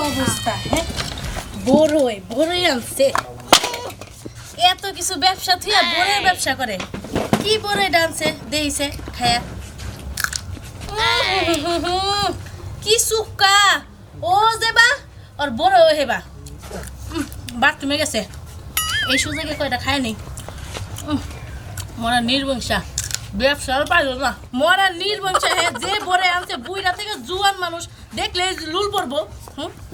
অবস্থা হ্যাঁ বড়ই আনছে এত কিছু ব্যবসা থুয়া বড়ের ব্যবসা করে কি বড়ই ডানছে দেইছে খায়া কি সুক্কা ও দেবা আর বড় হেবা বাথরুমে গেছে এই সুযোগে কয়টা খায় নি মরা নির্বংশা ব্যবসার পাইল না মরা নির্বংশা হে যে বড়ে আনছে বুইরা থেকে জুয়ান মানুষ দেখলে লুল পড়বো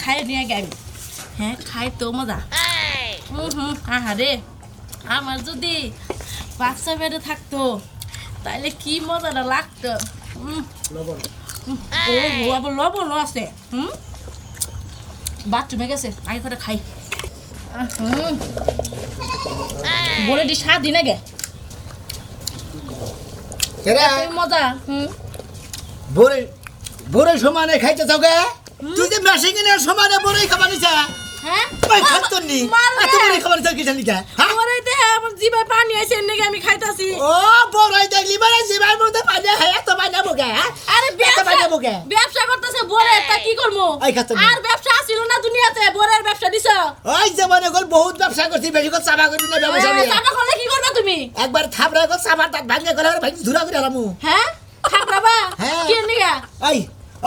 খায় নিয়ে গে আমি হ্যাঁ খাই তো মজা আহারে আমার যদি বাচ্চা বেড়ে থাকতো তাহলে কি মজাটা লাগতো ও আবার লবণও আছে বাথরুমে গেছে আগে করে খাই বলে দি স্বাদ দিনে গে মজা বড়ই সমানে খাইতে চাও গে তুই যে মেশিং এর সমানে বড়ই খাবা নিছা হ্যাঁ ভাই খাতো নি এত বড়ই খাবা নিছা কি জানি কা হ্যাঁ বড়ই দে আমার জিভে পানি আছে নেগে আমি খাইতাছি ও বড়ই দেখলি মানে জিবার মধ্যে পানি হয় এত পানি বগে আরে ব্যবসা করতেছে বড়ে তা কি করমু আর ব্যবসা আছিল না দুনিয়াতে বড়ের ব্যবসা দিছো ওই জমানে গল বহুত ব্যবসা করছি বেশি করে চাবা করবি না ব্যবসা নিয়ে চাপা করলে কি করবা তুমি একবার থাপড়া কর চাবার দাঁত ভাঙে গলে ভাই ধুরা করে আলামু হ্যাঁ থাপড়াবা হ্যাঁ কি নিগা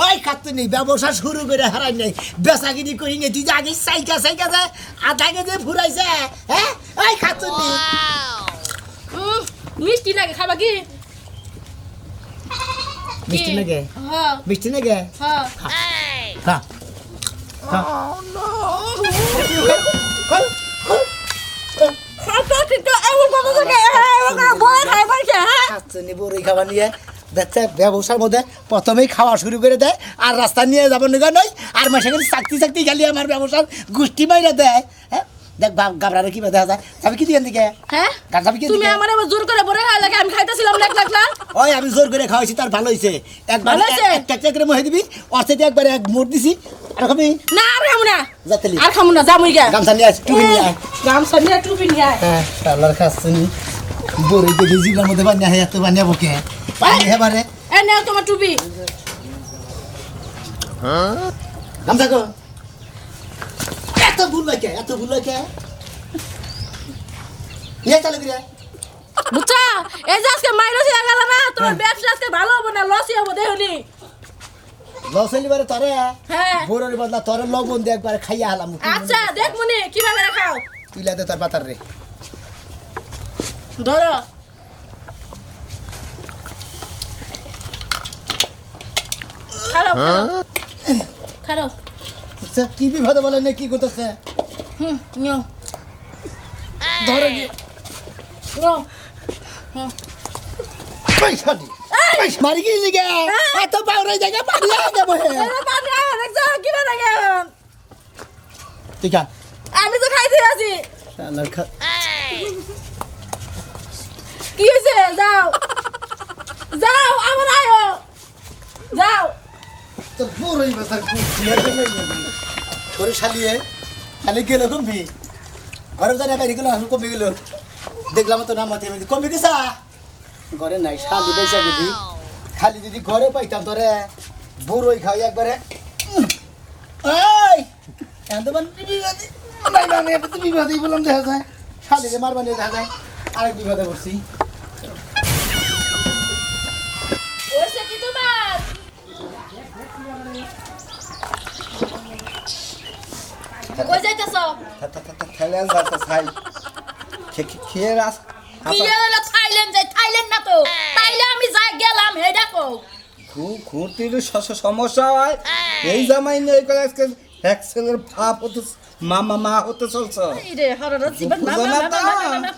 ওই খাতো নেই ব্যবসা শুরু করে হারাই নাই বেচাকিনি করি নে তুই যে আগে সাইকা যায় আধা কেজি ফুরাইছে হ্যাঁ ওই খাতো নেই মিষ্টি নাকি খাবা কি মিষ্টি নাকি হ্যাঁ মিষ্টি নাকি হ্যাঁ খা খাতা ঠিক এমন কথা থাকে বড় খাই পারছে হ্যাঁ খাতো নি বড়ই খাবার নিয়ে দেখছে ব্যবসার মধ্যে প্রথমেই খাওয়া শুরু করে দেয় আর রাস্তা নিয়ে যাবো নিগা নয় আর মাসে গেলে চাকতি খালি আমার ব্যবসার গোষ্ঠী মাইরা দেয় হ্যাঁ দেখ গাবরারে কি দেখা যায় যাবি কি দিকে দিকে হ্যাঁ যাবি কি তুমি আমার জোর করে বড় খাই লাগে আমি খাইতেছিলাম লাখ ওই আমি জোর করে খাওয়াইছি তার ভালো হইছে একবার একটা করে মহে দিবি অর্থে একবার এক মোট দিছি আর খাবি না আর খামু না যাতলি আর খামু না জামুই গা গামছা নিয়ে আস টুপি নিয়ে আয় গামছা নিয়ে টুপি নিয়ে আয় হ্যাঁ আল্লাহর কাছে বড়ই দেখি জিলার মধ্যে বানিয়ে হয় এত বানিয়ে বকে পানি হেবারে এ নাও তোমার টুপি গামছা কো এত ভুল লাগে নিয়ে চালু করে বুঝছা এই যে আজকে মাইরসি গেল না তোমার ব্যবসা আজকে ভালো হবে না লসই হবে দেখুনি লস হইলি বারে তরে হ্যাঁ বড়ের বদলা তরে লবণ দিয়ে একবার খাইয়া হালাম আচ্ছা দেখ মনি কিভাবে খাও তুইলা দে তার পাতার রে ধরো খাও কি বিপদে বলে না কি করতেছে নিও ধরে পয়সা দি মারি গেলি গে এত পাউরাই জায়গা পানি আগে বহে ঠিক আছে আমি তো খাইতে আছি শালার খা কি হয়েছে যাও আমার আয়ো যাও তোর পুরোই বাসার করে শালিয়ে খালি গেল কমবি ঘরে জানা বাইরে গেল আমি কমে গেল দেখলাম তো না মাথে কমে গেছা ঘরে নাই শালি বেসা গেলি খালি যদি ঘরে পাইতাম তোরে বড়ই খাই একবারে এই এত বান বিবাদী নাই না আমি তো বিবাদী বললাম দেখা যায় শালিকে মারবানি দেখা যায় আরেক বিবাদে পড়ছি ওইসে কি তোমার কই যাইতাছ থাইল্যান্ড যাচ্ছে ছাই খেয়ে রাস কি এলা থাইল্যান্ড যাই থাইল্যান্ড না তো তাইলে আমি যাই গেলাম হে দেখো ঘুরতির সমস্যা হয় এই জামাই নেই করে আজকে এক্সেলের ভাব হতে মা হতে চলছ রে হরর জীবন না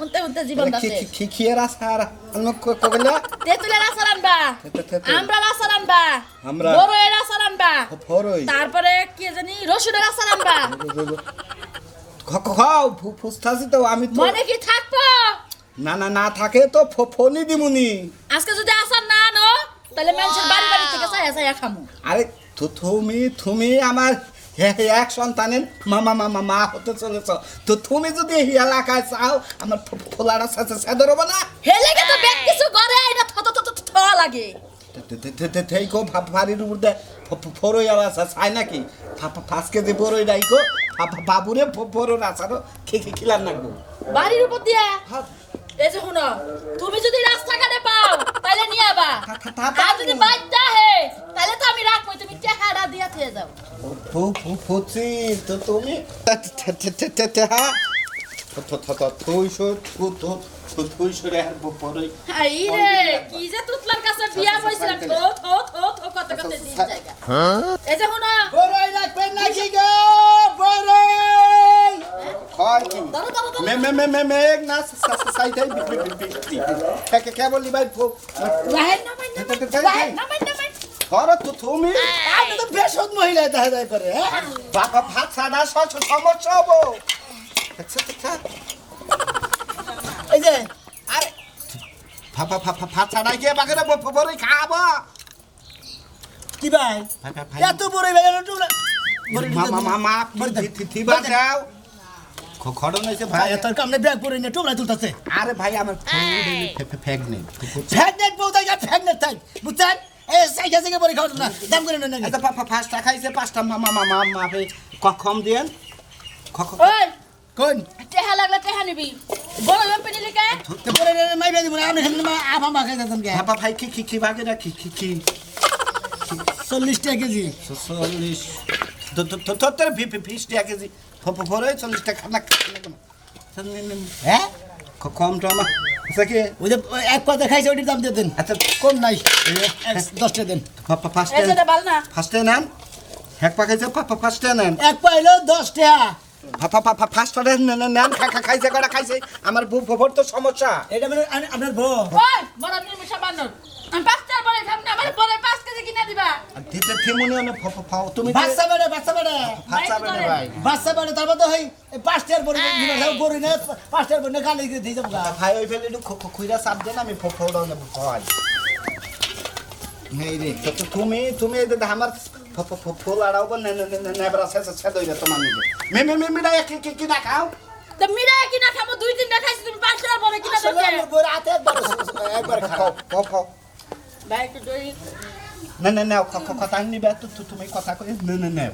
হতে জীবন আছে খেয়ে রাস আর আমি কইলা তেতুলের আসার আনবা আমরা আসার আনবা আমরা বড়ের আসার আনবা বড়ই তারপরে কি জানি রসুনের আসার আনবা খাও ফুসতাছি তো আমি তো মনে কি থাকবো না থাকে তো ফোনই দিমুনি আজকে যদি আসার না আনো তাহলে মানুষের বাড়ি থেকে চাইয়া খামু আরে তুমি আমার এক সন্তানের মা হতে চলেছ তো তুমি যদি এই এলাকায় চাও আমার ফোলাটা সেদর হবো না হেলে তো ব্যাগ কিছু করে এটা থ লাগে থেই কো ভারির উপর দে ফরই আলাসা চাই নাকি 5 কেজি বড়ই রাইকো বাবুরে বড় রাসারও খিলার নাকবো বাড়ির উপর দিয়া এই যে শুনো তুমি যদি রাস্তাঘাটে পাও তাহলে নিয়ে আবা আর যদি বাচ্চা হে তাহলে তো আমি রাখবো তুমি টেহারা দিয়া থেকে যাও ফুচি তো তুমি তুইশো রে বড়ই হাই রে কি যে তুতলার কাছে বিয়া হইছিলাম থো কত কত দিন জায়গা এই যে শুনো বড়ই রাখবেন নাকি গো বড়ই হয় কি ধরো ধরো ধরো মেঘ না সাইটাই বিক্রি কেবল ভাই রাহেন না মাইন না মাইন ধরো তো তুমি আপনি তো বেশদ মহিলা দেখা যায় করে হ্যাঁ বাবা ভাত ছাড়া সমস্যা হবো আচ্ছা এই যে আরে ভাত ছাড়া গিয়ে বাগেরা বড়ই খাবো কি ভাই এত বড়ই ভাই মা থিবা যাও খড়ন হয়েছে ভাই তোর কামনে ব্যাগ পরে নিয়ে টোবলা তুলতাছে আরে ভাই আমার ফেক নেই ফ্যাগনেট বউতা গা ফ্যাগনেট তাই বুঝছেন এই সাইজা থেকে বড়ি খাওয়া না দাম করে নেন আচ্ছা পাঁচটা খাইছে পাঁচটা মাপে কম দিয়েন ওই কোন টেহা লাগলে টেহা নিবি বড় লম্পে নিলি কে তো বড় মাই বেদি মনে আপনি খালি আফা মা খাই দিতাম কে বাবা ভাই কি বাগে না কি 40 টাকা কেজি 40 তোর 20 টাকা কেজি ফরে 40 টাকা খানা হ্যাঁ কম তো আমার কি ওই যে এক পাতা খাইছে ওটির দাম দিয়ে দেন আচ্ছা কম নাই 10 টাকা দেন ফার্স্টে এই যে বাল না ফার্স্টে নেন এক পা খাইছে ফার্স্টে নেন এক পাইলো 10 টাকা ফার্স্টে নেন খাইছে কটা খাইছে আমার বুফর তো সমস্যা এটা মানে আপনার বউ ওই বড় নিমিষা বান্দর আমি পাঁচটার পরে খাম না আমার পরে 5 কেজি কিনা দিবা দিতে থিমুনি অনে তুমি বাচ্চা বেড়ে বাচ্চা বেড়ে ভাই বাচ্চা বেড়ে তারপর তো হয় 5 টাকার পরে বড়ি না 5 টাকার পরে গালি দিয়ে যাবো ভাই ওই ফেলে একটু খুইরা চাপ দেন আমি ফোড়াও নেব হয় এই রে তো তুমি এই যে আমার ফুল আড়াও বা নেবরা শেষ হইলে তোমার নিজে মেমিরা কি না খাও তো মিরা কিনা খাবো 2-3টা খাইছি তুমি 5 টাকার পরে কিনা আসলে দেবে আমি বড় হাতে একবার খাও খাও ভাই একটু দই না কথা নিবে তুমি কথা কই না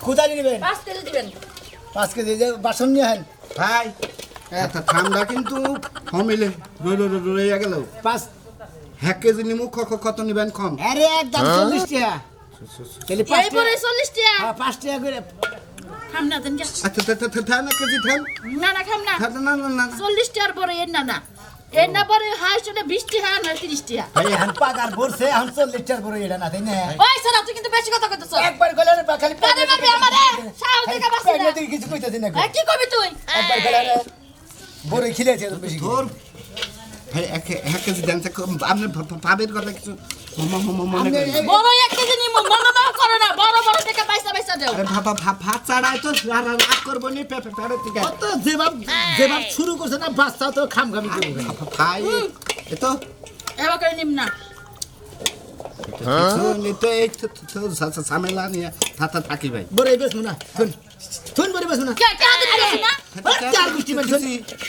কোথায় নেবেন 5 কেজি দিবেন 5 কেজি যে বাসন নিয়ে হেন ভাই এত ঠান্ডা কিন্তু কমিলে রয়ে গেল 5 এক কেজি নিমু কত নিবেন কম আরে একদম 40 টাকা তাহলে 5 এই পরে 40 টাকা হ্যাঁ 5 টাকা করে খাম না দেন যা আচ্ছা থান এক কেজি থান না খাম না না 40 টাকার পরে এর না পরে হাই শুনে 20 টাকা না 30 টাকা ভাই এখন পাগার বলছে এখন 40 টাকার পরে এটা না তাই না ওই সারা তুই কিন্তু বেশি কথা কইতেছ একবার গলে খালি কানে মারবি আমারে সাহস দেখা বাসি না কিছু কইতাছি না এই কি কবি তুই একবার গলে বড় খিলেছে বেশি তোর ভাই এক কেজি দেন আপনি পাবের কথা কিছু মনে করেন বড় 1 কেজি নিমু মনে না করো না বড় টাকা পয়সা দাও আরে ভাত ছাড়াই তো রাগ করবো নি পেপে থেকে তো যেভাব শুরু করছে না বাচ্চা তো খামখামি করবে ভাই এতো এবার করে নিম না কিছু নিতে এই তো ঝামেলা নিয়ে থাকি ভাই বড় বেশ না শুন বড় বেশ না কে দিবি না চার গুষ্টি মানে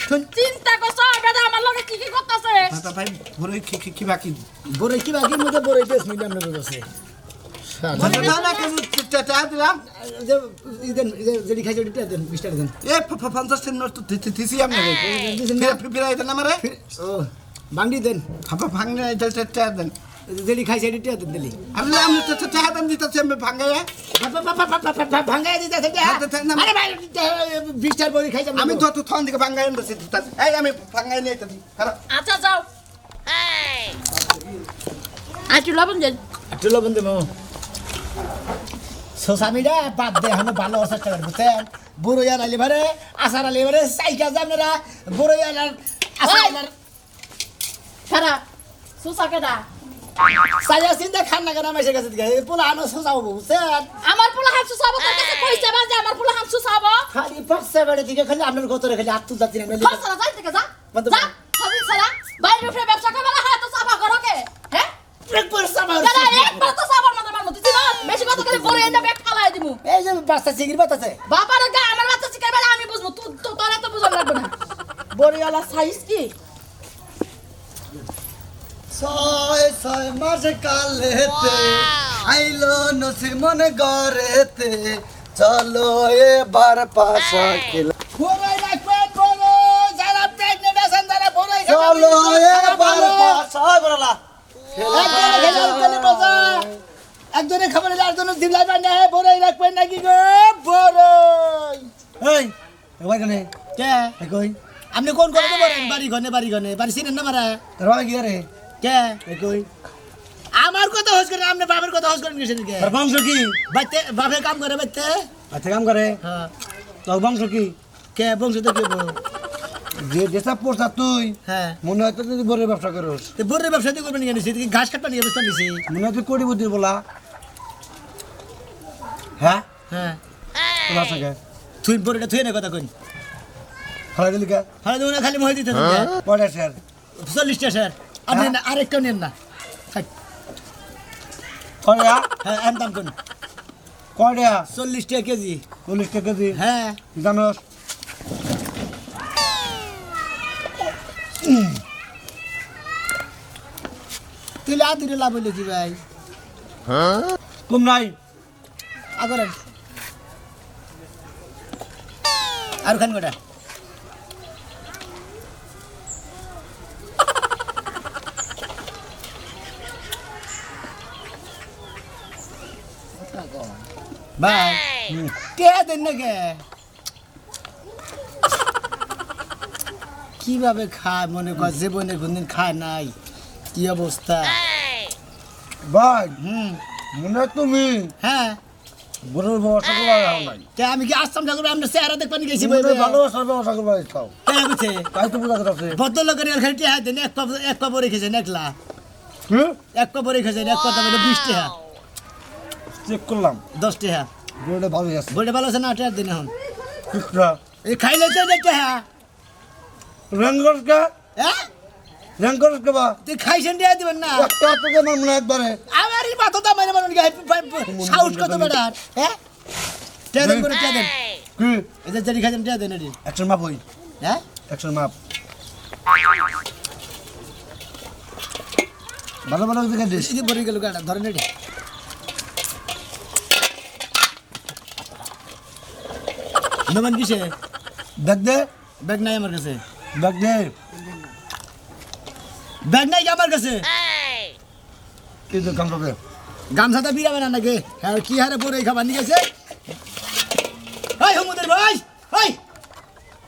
শুন চিন্তা করছ বেদা আমার লগে কি করতেছে ভাই বড় কি বাকি বড় কি বাকি মধ্যে বড় বেশ নিলাম আমরা বসে না কিছু দিলাম যেটি খাইছে ওটি দেন 20 টাকা দেন এ 50 টাকা নোট তো দিছি আমি ফিরাই দেন আমারে ও বাংডি দেন ভাঙনে টাকা দেন যেটি খাইছে ওটি দেন দিলি আরে আমি তো টাকা দেন দিতেছি আমি ভাঙাইয়া ভাঙ্গাই দিতে আরে ভাই 20 টাকা বড়ি খাইছে আমি তো থন দিকে ভাঙাই দিতেছি এই আমি ভাঙাই নিয়ে দিতেছি আচ্ছা যাও আচ্ছা লবণ দেন একটু লবণ দেবো সোসামিরা বাদ দে আমি ভালো চেষ্টা করবো বুঝছেন বুড়ো ইয়ার আলি ভারে আসার আলি ভারে সাইকা যাবনারা বুড়ো ইয়ার আসার সারা সুসা কেডা সাইয়া চিন্তা খান না কেন মেসে গেছে দিকে পোলা আনো সোসা হবো বুঝছেন আমার পোলা হামসু সাবো তোর কাছে কইছে বা যে আমার পোলা হামসু সাবো খালি পাঁচটা বেড়ে দিকে খালি আপনার গতরে খালি হাত তুলতে দিন সারা যাই থেকে যা যা হাজির সারা বাইরে উঠে ব্যবসা করবে না তো সাবা করো কে হ্যাঁ একবার সামা দাদা একবার তো সাবার মত আমার মত দিন বেশি কথা করে পরে এনে ব্যাগ ফালাই দিমু এই যে বাচ্চা চিংড়ি বাতাছে বাবার গা আমার বাচ্চা শিখাইবে আমি বুঝবো তুই তোরা তো বুঝাম লাগবে না বড়িওয়ালা সাইজ কি ছয় ছয় মাস কালেতে আইলো নসি মনে গড়েতে চলো এবার পাশা খেলা বড়ই রাখবেন বড়ই যারা প্রেগনেন্ট আছেন যারা বড়ই চলো এবার পাশা বলা একজনে খাবার আরেকজনে দিলাই বান্ধা হে বড়ই রাখবেন নাকি গো বড়ই এই ওই কানে কে কই আপনি কোন করে বলেন বাড়ি ঘনে বাড়ি চিনেন না মারা তোর ভাই কি রে কে কই আমার কথা হোস করেন আপনি বাপের কথা হোস করেন কিসের কে তোর বংশ কি বাইতে বাপে কাম করে বাইতে আচ্ছা কাম করে হ্যাঁ তোর বংশ কি কে বংশ তো কে বল যে যেসব পড়ছা তুই হ্যাঁ মনে হয় তো তুই বড় ব্যবসা করিস তো বড়ের ব্যবসা দিয়ে করবেন কেন সেদিকে ঘাস কাটবা নিয়ে ব্যবস্থা নিছি মনে হয় তুই কোটি বুদ্ধি বলা হ্যাঁ হ্যাঁ তোর বাসা কে তুই বড়টা তুই না কথা কই খালা দিলি কে হ্যাঁ তুমি খালি মহি দিতে পড়ে স্যার 40টা স্যার আপনি না আরেকটা নেন না কয়টা হ্যাঁ এম দাম কোন কয়টা 40 টাকা কেজি 40 টাকা কেজি হ্যাঁ জানোস তুই আদুরে লাভ হইলো কি ভাই কম নাই আগর আর খান কটা ভাই কে দেন না কে কিভাবে খায় মনে কর জীবনে কোনদিন খায় নাই কি অবস্থা ভাই হুম মনে হয় তুমি হ্যাঁ গরুর ব্যবসা করবা নাই কে আমি কি আসতাম ঠাকুর আমরা চেহারা দেখবেন গেছি তুমি ভালোবাসার ব্যবসা করবা চাও কে বুঝছে তাই তো বুঝা করছে ভদ্রলোকের খালি টেহা দেন এক পা পরে খেয়েছেন একলা কি এক পা পরে খেয়েছেন এক কথা বলে 20 টাকা চেক করলাম 10 টাকা গরুটা ভালো আছে বইটা ভালো আছে না টাকা দিন এখন কিটা এই খাইলে তো টাকা রঙ্গস কা হ্যাঁ রঙ্গস কা বা তুই খাইছেন টাকা দিবেন না একটা তো আমার মনে একবারে আমার এই মাথা দাম মানে মানুষ সাহস কত বেড়া হ্যাঁ টাকা দেন করে টাকা দেন কি এদের যদি খাইছেন টাকা দেন এটি একশন মাপ হই হ্যাঁ একশন মাপ ভালো ভালো দিকে দিস বেশি পরে গেল গাড়া ধরেন এটি নমান কিসে দেখ দে ব্যাগ নাই আমার কাছে দেখ দে ব্যাগ নাই কি আমার কাছে কি তো কাম করবে গামছাটা বিরাবে না নাকি হ্যাঁ কি হারে পরে খাবার নিয়ে গেছে এই হুমুদের ভাই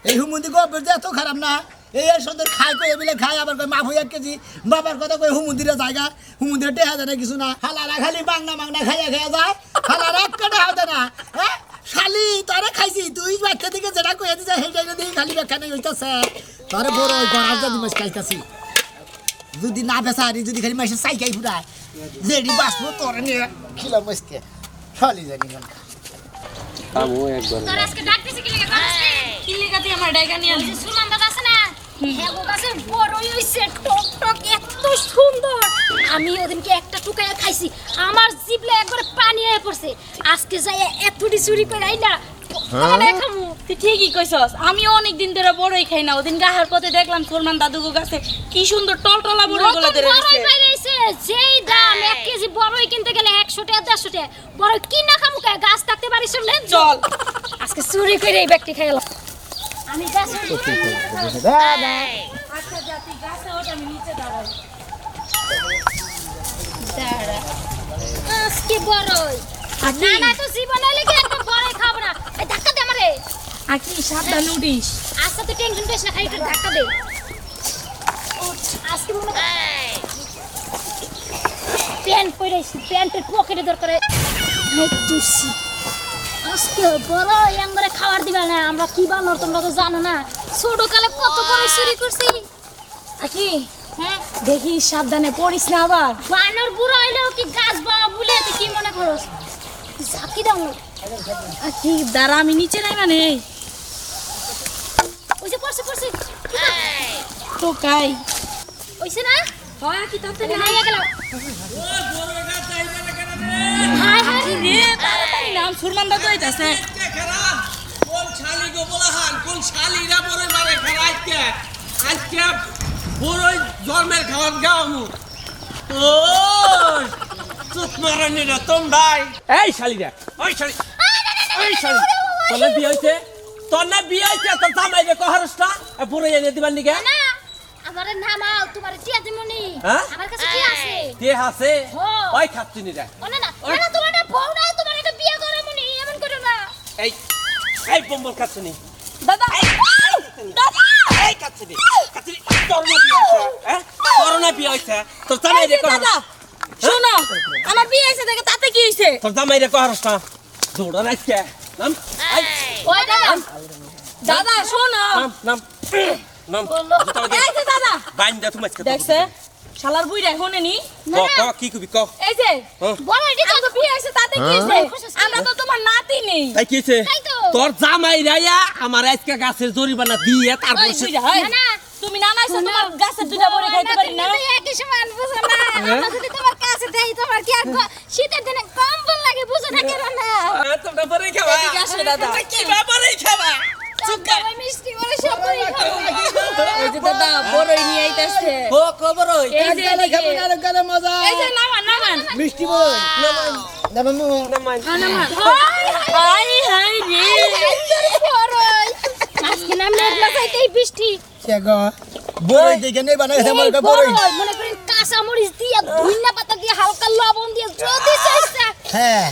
এই হুমুদি গল্প যে এত খারাপ না এই এর সুন্দর খায় কই এবিলে খায় আবার কই মাফ হই 1 কেজি বাবার কথা কই হুমুদিরে জায়গা হুমুদিরে টেহা দেয় না কিছু না হালারা খালি বাংনা খাইয়া যায় হালারা এক কাটা হতে না হ্যাঁ শালি তোরে খাইছি তুই বাচ্চা দিকে যেটা কইয়া দিছে সেইটা দিয়ে খালি ব্যাখ্যা নেই হইতাছে তোরে বড় ওই ঘর আজ দিমাস খাইতাছি যদি না বেসা আর যদি খালি মাসে সাইকাই ফুরায় যেডি বাসবো তোরে নিয়ে খিলাম আজকে শালি জানি না তোর আজকে ডাকতেছি কি লাগা আজকে কি লাগা তুই আমার ডাইগা নিয়ে আসছিস সুমান দাদা আছে না হ্যাঁ গো কাছে বড়ই হইছে টক টক এত সুন্দর আমি ওদিনকে একটা টুকায়া খাইছি আমার জিভলে একবারে পানি হয়ে পড়ছে আজকে যাই এতটি চুরি করে আইলা তাহলে খামু তুই ঠিকই কইছস আমি অনেক দিন ধরে বড়ই খাই না ওদিন গাহার পথে দেখলাম সুরমান দাদুগো গাছে কি সুন্দর টলটলা বড়ইগুলো ধরে বড়ই রইছে পাইছে যেই দাম 1 কেজি বড়ই কিনতে গেলে 100 টাকা 150 টাকা বড়ই কি না খামু কে গাছ থাকতে পারিস না চল আজকে চুরি করে এই ব্যক্তি খাইলাম আমি গাছ আচ্ছা জাতি গাছে ওটা আমি নিচে দাঁড়াই দাঁড়া আজকে বড়ই না না তো জীবনে লেগে একদম বড়ই খাবো না এই ধাক্কা দে আমারে আকি সাবধানে উঠিস আচ্ছা তুই টেনশন করিস না খালি একটু ধাক্কা দে আজকে মনে প্যান্ট পরেছি প্যান্টের পকেটে দরকার তুসি আজকে বড় এঙ্গরে খাবার দিবা না আমরা কি বানর তোমরা তো জানো না ছোট কালে কত বড় চুরি করছি আকি হ্যাঁ দেখি সাবধানে পড়িস না আবার বানর বুড়ো হইলেও কি গাছ বাবা বলে তুই কি মনে করস ঝাঁকি দাও আকি দাঁড়া আমি নিচে নাই মানে ওই যে পড়ছে তো কাই ওইছে না হয় কি তাতে নাই গেল হায় হায় রে তাড়াতাড়ি নাম সুরমান দাদু আইতাছে কোন শালি গো বলাহান কোন শালিরা বড়ই মারে খারাইতে আজকে বড়ই জন্মের খাওয়ার গাওমু ওই চুপ মারানি রে তোমরাই এই শালি রে ওই শালি তোর বিয়ে হইছে তোর জামাই রে কহরসটা পুরো এনে দিবার নিকে না আমার নামাও তোমার টিয়া দিমুনি হ্যাঁ? আমার কাছে কি আছে তে হাসে হ্যাঁ। ওই খাচ্ছিনি রে না না না তোমার না বউ নাই তোমার একটা বিয়ে করে মুনি এমন করো না এই বম্বল খাচ্ছিনি দাদা দাদা এই খাচ্ছিনি তোর না বিয়ে হইছে হ্যাঁ তোর না বিয়ে হইছে তোর জামাই রে দাদা কহরস শোনো আমার বিয়ে হয়েছে দেখে তাতে কি হয়েছে তোর জামাই রে কহরসটা দৌড়া নাইছে নাম ওই দাদা দাদা শোনো নাম এই যে দাদা বাইন দে তুমি দেখছে শালার বুইরা শুনেনি কি কবি ক এই যে বড় এটি আমার বিয়ে হয়েছে তাতে কি হয়েছে আমরা তো তোমার নাতি নেই তাই কি হইছে তাই তো। তোর জামাই রাইয়া আমার আজকে গাছের জরিমানা দিয়ে তারপর ওই বুইরা হয় না, না। তুমি না নাইছো তোমার গাছের দুইটা বড় খাইতে পারি না একই সমান বুঝো না আমরা যদি তোমার কাছে দেই তোমার কি আর শীতের দিনে কম্বল লাগে বুঝো না কেন না তোমরা পরে খাবা এদিকে আসো দাদা কি বাবারে খাবা ওই মিষ্টি বলে সব করে এই যে দাদা বড়ই নিয়ে আইতাছে ও খবর হই এই যে গালে খাবো আরেক গালে মজা এই যে নামান নামান মিষ্টি বই না মামু নামান নামান হাই হাই রে আজকে নাম না চাইতেই বৃষ্টি কে গো বই দেখে নেই বানাইছে আমার এই বড়ই বড় মনে করেন কাঁচা মরিচ দিয়ে ধইনা পাতা দিয়ে হালকা লবণ দিয়ে যদি চাইছা হ্যাঁ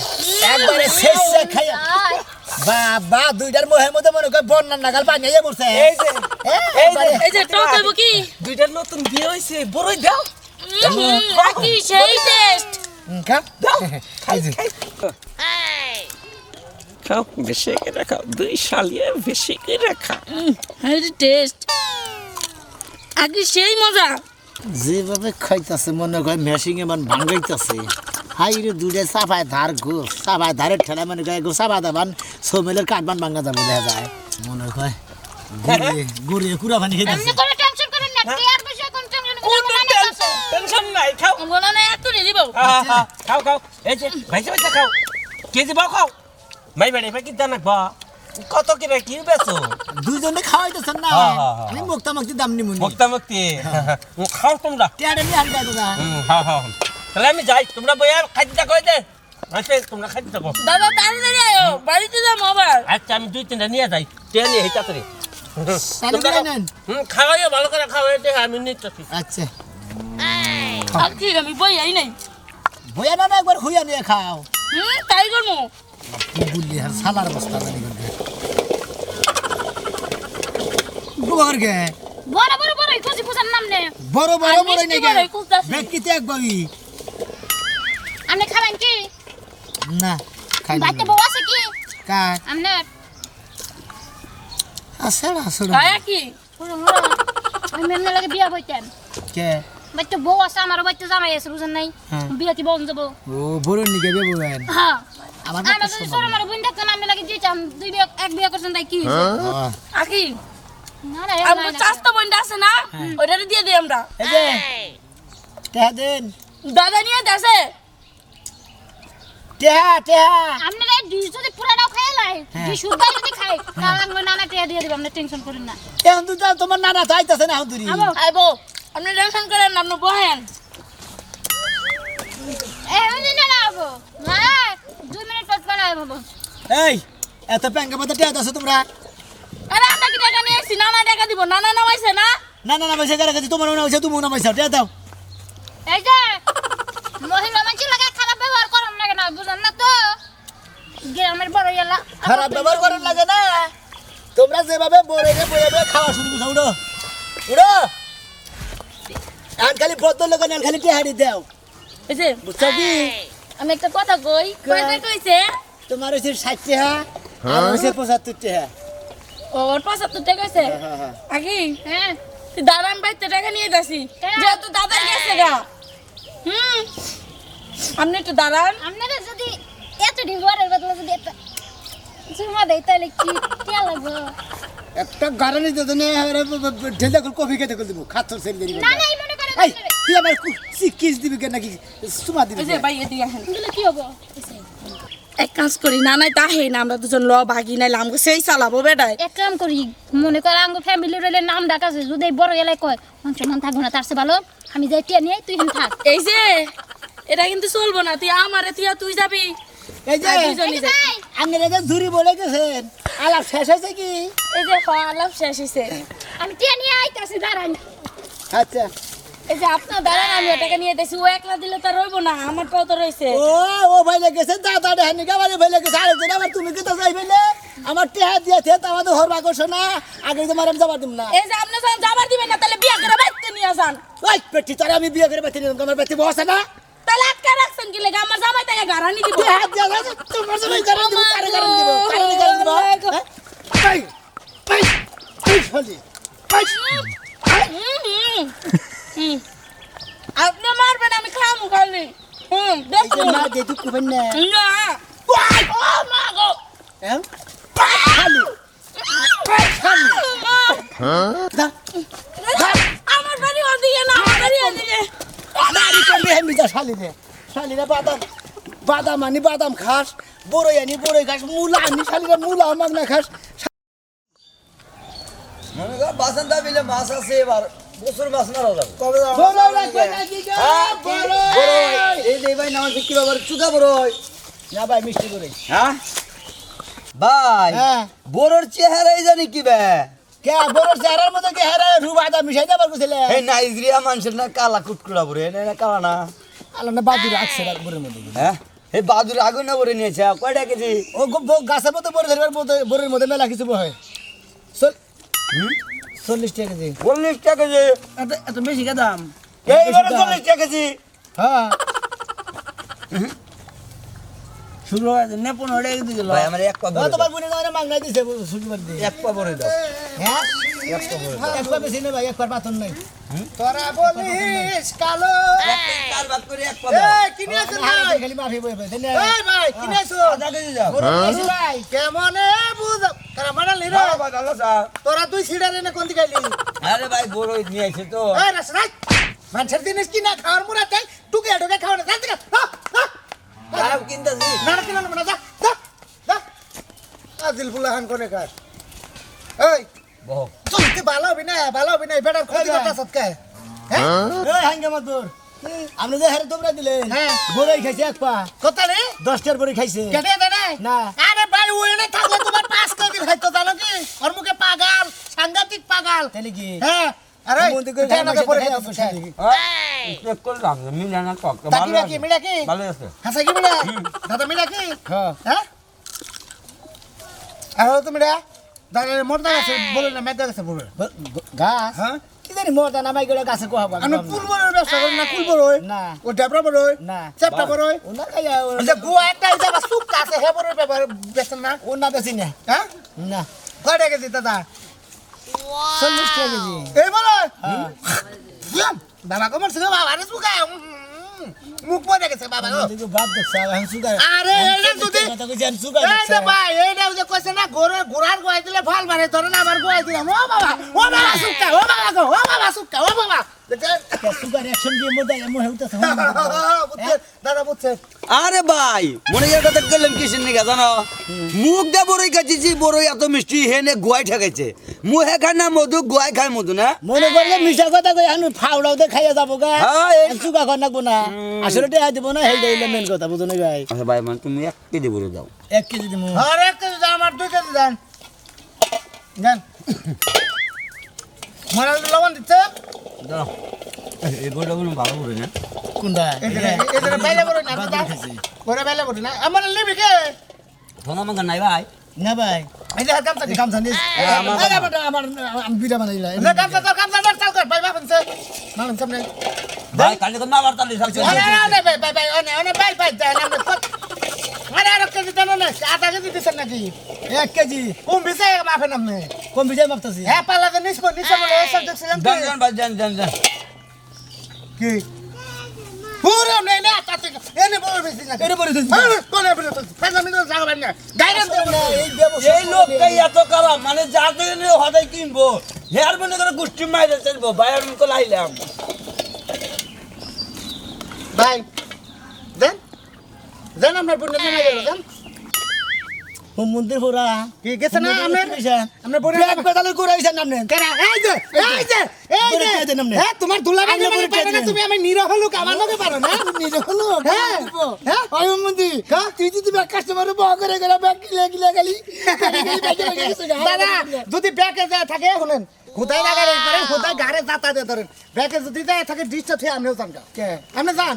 একবারে শেষে খাইয়া বাবা দুইটার মোহের মধ্যে মনে কর বন্যার নাগাল পানি আইয়া পড়ছে এই যে এই যে টক হইব কি দুইটা নতুন বিয়ে হইছে বড়ই দাও কি সেই টেস্ট খা খাই যে খাও বেশি করে খাও দুই শালিয়ে বেশি করে খাও হাই টেস্ট আগে সেই মজা যেভাবে খাইতাছে মনে কর মেশিং এ মান ভাঙাইতাছে হাই রে দুইটা সাফায় ধার গো সাফায় ধারের ঠেলা মনে কয় গো সাফা দাবান সোমেলের কাটবান ভাঙা যাবো দেখা যায় মনে কয় গুড়িয়ে কুড়া পানি এমনি খাইতাছে করে টেনশন করেন না টিয়ার বিষয়ে কোন টেনশন করেন না টেনশন নাই খাও বলো না একটু নিয়ে দিব খাও খাও এই যে ভাইসে ভাইসে খাও কেজি বাও খাও মাই বেড়ে কি জানা বা কত করে কি বেছো দুইজনে খাওয়াইতেছেন না হ্যাঁ, হ্যাঁ, হ্যাঁ। আমি মুক্তা মুক্তি দাম নিমুনি মুক্তা মুক্তি খাও তোমরা টিয়ারে নিয়ে আনবা দাদা হ্যাঁ হ্যাঁ তাহলে আমি যাই তোমরা বইয়া খাদ্যটা কই দে আচ্ছা তোমরা খাদ্যটা কো দাদা তাড়াতাড়ি আয়ো বাড়িতে যাবো আবার আচ্ছা আমি দুই তিনটা নিয়ে যাই ট্রেন নিয়ে হেঁচা করে তাহলে নেন খাওয়াইয়া ভালো করে খাওয়াই দে আমি নিচ্ছি আচ্ছা আর কি আমি বই আই নাই বইয়া না একবার খুইয়া নিয়ে খাও তাই করবো বুল্লি আর সালার বস্তা জানি করবে গোবর গে বড় বড় বড় খুশি পূজার নাম নে বড় বড় আর বড় মিষ্টি নেই বড়ই খুঁজতাছি। বেকিতে একবারই আপনি খাবেন কি না খাই না বাড়িতে বউ আছে কি কার আপনার আসড়া আসড়া খায়া কি আমি এমনি লাগে বিয়া বইতেন কে বাড়িতে বউ আছে আমার বাড়িতে জামাই আছে বুঝেন নাই হ্যাঁ। বিয়া কি বউন যাবো ও বড় নিকে বেবুয়েন হ্যাঁ আমার আমার যদি ছোট আমার বোন থাকতো না আমি লাগে দিতাম দুই বিয়া এক বিয়া করছেন তাই কি হয়েছে আকি না না আমার চাস্তা বোনটা আছে না ওইটারে দিয়ে দিই আমরা এই যে টেহা দেন দাদা নিয়ে দেশে টেহা টেহা আপনারা ডিশ যদি পুরাটাও খাই লাই হ্যাঁ। ডিশ উদ্ধার যদি খাই তাহলে আমি নানা টিয়া দিয়ে দিব আপনি টেনশন করেন না এখন তো তোমার নানা চাইতাছে না হুদুরি আবো আইবো আপনি টেনশন করেন না আপনি বহেন এমনি না আবো হ্যাঁ 2 মিনিট পর পর আবো এই এত প্যাঙ্গা পাতা টেহা দাও তোমরা আরে আমরা কি টাকা নিয়ে এসেছি নানা টাকা দিব নানা নামাইছে না না না না পয়সা কার কাছে তোমার মনে হইছে তুমি না পয়সা টেহা দাও এই যে মহিলা মানুষ লাগে খারাপ ব্যবহার করেন লাগে না বুঝেন না তো গ্রামের বড় এলা খারাপ ব্যবহার করার লাগে না তোমরা যেভাবে বড়ে বয়ে খাওয়া শুরু করছো উড়ো উড়ো আন খালি বদল লোক আন খালি টেহারি দাও এই যে বুঝছো কি আমি একটা কথা কই কইতে কইছে তোমার হচ্ছে 60 টাকা আর হচ্ছে 75 টাকা ওর 75 টাকা কইছে হ্যাঁ হ্যাঁ আকি হ্যাঁ দাদান বাইতে টাকা নিয়ে যাচ্ছি যেহেতু দাদা গেছে গা আপনি একটু দাঁড়ান আপনারা যদি এত ডিভোরের বদলে যদি এত জমা দেয় তাহলে কি কে লাগবে একটা গারানি দিতে নে ঢেলে কফি খেতে কল দিব খাতর সেল দেরি না না এই মনে করেন এই তুই আমার কিস দিবি কেন নাকি সুমা দিবি এই যে ভাই এদিকে আসেন এগুলো কি হবো এক কাজ করি না নাই তাহে না আমরা দুজন ল ভাগি নাইলে আমাকে সেই চালাবো বেটাই এক কাম করি মনে করে আঙ্গ ফ্যামিলি রইলে নাম ডাকাছে যদি বড় এলাকায় কয় মানুষ মান থাকবো না তার চেয়ে ভালো আমি যাই টিয়া নিয়ে তুই এখানে থাক এই যে এটা কিন্তু চলবো না, তুই আমারে তুই যাবি। এই যে আর দুইজনই যাই। আপনারা যে ঝুরি বলে গেছেন আলাপ শেষ হয়েছে কি? এই যে আলাপ শেষ হয়েছে। আমি টিয়া নিয়ে আইতাছি দাঁড়ান আচ্ছা এই যে আপনার দাঁড়ান, আমি ওটাকে নিয়ে দিয়েছি, ও একলা দিলে তো রইবো না, আমার পাও তো রয়েছে। ও ভাই লেগেছে দাদা দেখানি গাবারে ভাই লেগেছে আরেকজন আবার তুমি কি তো যাই ফেলে আমার টেহা দিয়েছে তা আমাদের হরবা করছো না আগে তোমার আমি যাবার দিব না। এই যে আপনি যখন যাবার দিবেন না তাহলে বিয়া করে বাইতে নিয়ে যান। ওই পেটি তারা আমি বিয়ে করে বেঁচে নিলাম তোমার বেঁচে বসে না তাহলে আটকা রাখছেন কি লেগে? আমার জামাই তাকে গারানি দিব। টেহা দিয়ে যাচ্ছে তোমার সবাই কারণ দিব কারে কারণ দিব কারে কারণ দিব এই এই এই খালি আপনি মারবেন, আমি খামু খালি। এই দেখুন যে মা দে তুই কুবেন না না। ও মা গো। হ্যাঁ খালি খালি আমার বাড়ি ওদিকে না, আমার বাড়ি ওদিকে। দাড়ি করবি হেমি যা শালিরা বাদাম বাদাম আনি বাদাম খাস বড়ই আনি বড়ই খাস মূলা আনি শালিরা মূলা আমাক না খাস মনে কর বাসন্তী বিলে মাছ আছে এবার বছর মাছ মারা যাবে বড়ই রাখবে নাকি গো বড়ই এই যে ভাই নামাজ বিক্রি বাবার চুকা বড়ই না ভাই মিষ্টি বড়ই হ্যাঁ ভাই হ্যাঁ বড়র চেহারাই জানি কি বে কে বড় চেহারার মধ্যে কে হেরা রূপ আদা মিশাই দেবার কইছিলে এই নাইজেরিয়া মানুষের না কালা কুটকুড়া বড়ে না কালা না আলো না বাদুর আছে বড়ের মধ্যে হ্যাঁ এই বাদুর আগুন না বড়ে নিয়েছে কয়টা কেজি ও গাছের মধ্যে বড় ধরবার মধ্যে বড়ের মধ্যে মেলা কিছু বহে 40 টাকা কেজি 40 টাকা কেজি এত বেশি কে দাম এই বড় 40 টাকা কেজি হ্যাঁ শুরু হয় না 15 টাকা দিল ভাই আমার এক পা বড় তোমার বুনে না মাংনা দিছে শুক্রবার দিয়ে এক পা বড় দাও হ্যাঁ এক পা বেশি না ভাই এক পা পাতন নাই তোরা বলিস কালো চার ভাগ করে এক পা এই কিনে আছো ভাই খালি মাফি বই বই এই ভাই কিনে আছো আধা কেজি দাও ভাই কেমনে বুঝ তারা মানালি রে ভাই ভালো স্যার তোরা তুই সিডারে না কোন দিকে গেলি আরে ভাই বড় নিয়ে আইছে তো এই রাসরাই মানুষের জিনিস কি না খাওয়ার মুরা তাই টুকে টুকে খাওয়া না জানতে খারাপ কিনতাছি না না কিনা না যা যা যা আজিল ফুলাহান কোনে কার এই বহু তুই ভালো হবে না বেটার ক্ষতি করতে সৎকে হ্যাঁ এই হাঙ্গামা তোর আপনি যে হারে তোমরা দিলেন হ্যাঁ বড়ই খাইছে এক পা কত রে 10টার বড়ি খাইছে কেটে দে না আরে ভাই ওই না থাকলে তোমার 5 কেজি খাইতো জানো কি ওর মুখে পাগাল সাংঘাতিক পাগাল তাহলে কি হ্যাঁ আরে কেনকে পড়ে গেছে চেক করলাম মিলানা কক তাকি কি মিলা কি ভালো আছে হাসা কি মিলা দাদা মিলা কি হ্যাঁ আর তো মিলা দাদা মোরদা আছে বলে না মেদা আছে বলে গাছ হ্যাঁ কি জানি মোরদা নামাই গেলে গাছে কোহাবা আমি কুলবরের ব্যবসা করি না কুলবরই না ও ডাবরা বড়ই না চেপটা বড়ই ও না খাইয়া যে গোয়া একটা জায়গা সুক আছে হে বড়ই ব্যাপার বেচন না ও না বেচি না হ্যাঁ না কয় টাকা কেজি দাদা 40 টাকা কেজি এই বলো বাবা কমার সঙ্গে বাবা আরে সুকা মুখ পড়ে গেছে বাবা গো বাপ দেখছ আমি সুকা আরে এটা যদি কথা কইছি আমি সুকা এই যে ভাই এইটা যে কইছে না গোরার গোয়াই দিলে ভাল মানে ধরে না আমার গোয়াই দিলাম ও বাবা সুকা ও বাবা গো ও বাবা সুকা ও বাবা সুগার অ্যাকশন দিয়ে মধ্যে এমন হেউতাছে দাদা বুঝছে আরে ভাই মনে এর কথা গেলাম কিসের নিকে জানো মুখ দে বড়ই খাইছি বড়ই এত মিষ্টি হেনে গোয়াই ঠেকাইছে মুহে খায় না মধু গোয়াই খায় মধু না মনে করলে মিশা কথা কই আমি ফাউড়াও দে খাইয়া যাবো গা সুগা কর নাকবো না আসলে টেহা দিব না হেই দেইলে মেন কথা বুঝো না ভাই আচ্ছা ভাই মানে তুমি 1 কেজি বড় দাও 1 কেজি দিমু আর 1 কেজি দাম আর 2 কেজি দেন দেন মারা লবণ দিতে দাও এই বড়গুলো ভালো করে না কোনটা এদের বাইলে বড় না দাদা ওরে বাইলে বড় না আমার লিবি কে ফোনা মাঙ্গা নাই ভাই না ভাই এই যে কামছা নিস আমার আমি বিড়া বানাইলা না কামছা চাল কর ভাই বাপনছে মালন সামনে ভাই কালি তো না বার্তালি সব অনে ভাই দেন আমরা আরে আর কেজি দেন না আধা কেজি দিছেন নাকি 1 কেজি কম বিছে মাফে নামনে কম বিছে মাপতাছি হ্যাঁ পালা দে নিস বলে এসব দেখছিলাম জান ভাই জান কি পুরো নেই না তাতে এনে বড় বেশি না এনে বড় দিছি কোনে বড় দিছি ফাজা মিনিট জায়গা বানি না গাইডেন্স না এই লোকটাই এত কারা মানে যাতে নিয়ে হদাই কিনবো হেয়ার মনে করে গুষ্টি মাইরে চলবো ভাই আমি তো লাইলাম ভাই দেন আপনার বুনে না গেল দেন হুমুন্দির পুরা কি গেছে না আমরা আমরা বড় ব্যাগ বেদালে করাইছেন আপনি কেরা এই যে বড় কে দেন আপনি? হ্যাঁ তোমার দুলাভাই আপনি বড় কে পারবে না দেন? তুমি আমি নিরহ লোক আমার লগে পারো না নিজে হলো হ্যাঁ হ্যাঁ ওই হুমুন্দি তুই যদি ব্যাগ কাস্টমার বহ করে গেলা ব্যাগ কিলে গেলি দাদা যদি ব্যাগে যায় থাকে শুনেন খুদাই লাগারে করে খুদাই গারে যাতা দে ধরেন ব্যাগে যদি যায় থাকে ডিস্টার্ব থেকে আমরাও জানকা কে আপনি জান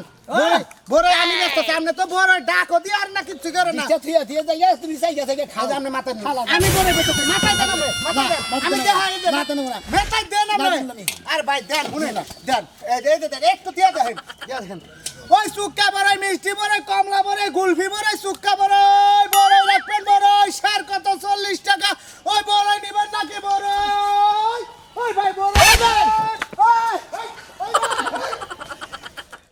বড় আমি ব্যস্ত সামনে তো বড় ডাকো দি আর না কিছু করে না ইচ্ছা থিয়া যাইয়া তুমি চাইয়া থেকে খাও খাও আপনি মাথা আমি বড় বেঁচে মাথায় দেন মাথায় আমি দেখাই দেন মাথা নেব না মাথায় দেন আপনি আর ভাই দেন শুনেন দেন এই দেন একটু দিয়ে দেন ওই সুক্কা বড় মিষ্টি বড় কমলা বড় গুলফি বড় সুক্কা বড়